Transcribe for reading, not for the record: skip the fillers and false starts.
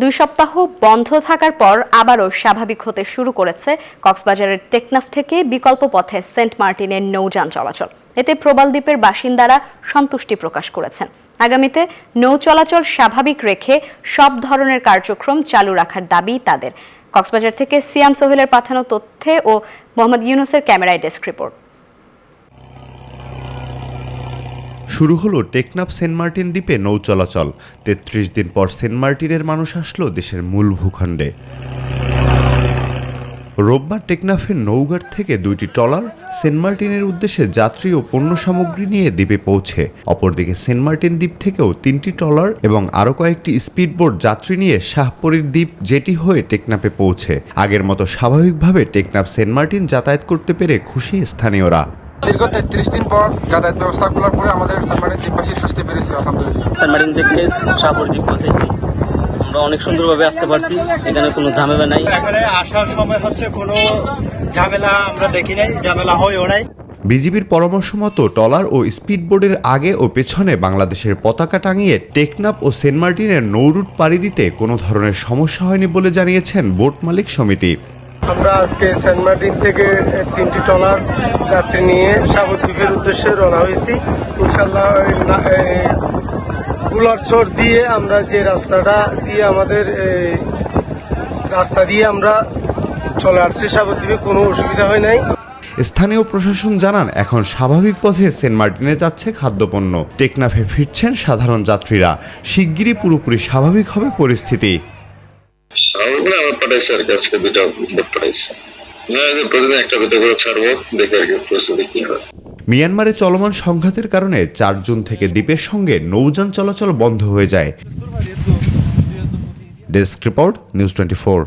2 সপ্তাহ বন্ধ থাকার পর আবারও স্বাভাবিক হতে শুরু করেছে কক্সবাজারের টেকনাফ থেকে বিকল্প পথে সেন্ট মার্টিনের নৌযান চলাচল। এতে প্রবাল দ্বীপের বাসিন্দারা সন্তুষ্টি প্রকাশ করেছেন। আগামীতে নৌ চলাচল স্বাভাবিক রেখে সব ধরনের কার্যক্রম চালু রাখার দাবি তাদের। কক্সবাজার থেকে সিয়াম সোহেলের পাঠানো তথ্যে ও মোহাম্মদ ইউনুসের ক্যামেরায় ডেস্ক রিপোর্ট। শুরু হলো টেকনাফ সেন্ট মার্টিন দ্বীপে নৌ চলাচল। ৩৩ দিন পর সেন্ট মার্টিনের মানুষ আসলো দেশের মূল ভূখণ্ডে। রোববার টেকনাফের নৌঘাট থেকে 2টি ট্রলার সেন্ট মার্টিনের উদ্দেশ্যে যাত্রী ও পণ্য সামগ্রী নিয়ে দ্বীপে পৌঁছে। অপরদিকে সেন্ট মার্টিন দ্বীপ থেকেও 3টি ট্রলার এবং আরও কয়েকটি স্পিডবোট যাত্রী নিয়ে শাহপরীর দ্বীপ জেটি হয়ে টেকনাফে পৌঁছে। আগের মতো স্বাভাবিকভাবে টেকনাফ সেন্ট মার্টিন যাতায়াত করতে পেরে খুশি স্থানীয়রা। দীর্ঘ 33 দিন পর যাতায়াত ব্যবস্থা খোলার পরে আমাদের সেন্ট মার্টিন দ্বীপবাসীর স্বস্তি পেরেছে আলহামদুলিল্লাহ। সেন্ট মার্টিন থেকে শাহপরী দ্বীপ পৌঁছেছি, আমরা অনেক সুন্দরভাবে আসতে পারছি, এখানে কোনো ঝামেলা নাই। এখানে আসার সময় কোনো ঝামেলা আমরা দেখি নাই, ঝামেলা হয়ও নাই। বিজিবির পরামর্শ মতো ট্রলার ও স্পিডবোটের আগে ও পেছনে বাংলাদেশের পতাকা টাঙিয়ে টেকনাফ ও সেন্ট মার্টিনের নৌরুট পাড়ি দিতে কোনো ধরনের সমস্যা হয়নি বলে জানিয়েছেন বোট মালিক সমিতি। আমরা আজকে সেন্ট মার্টিন থেকে 3টি ট্রলার যাত্রী নিয়ে সাগরদ্বীপের উদ্দেশ্যে রওনা হয়েছি। ইনশাল্লাহ গুলারচর দিয়ে আমরা যে রাস্তাটা দিয়ে আমাদের রাস্তা দিয়ে আমরা চলে আসছি সাগরদ্বীপে, কোনো অসুবিধা হয় নাই। স্থানীয় প্রশাসন জানান এখন স্বাভাবিক পথে সেন্ট মার্টিনে যাচ্ছে খাদ্যপণ্য। টেকনাফে ফিরছেন সাধারণ যাত্রীরা। শিগগিরই পুরোপুরি স্বাভাবিক হবে পরিস্থিতি। মিয়ানমারে চলমান সংঘাতের কারণে 4 জুন থেকে দ্বীপের সঙ্গে নৌযান চলাচল বন্ধ হয়ে যায়। Desk report, news 24।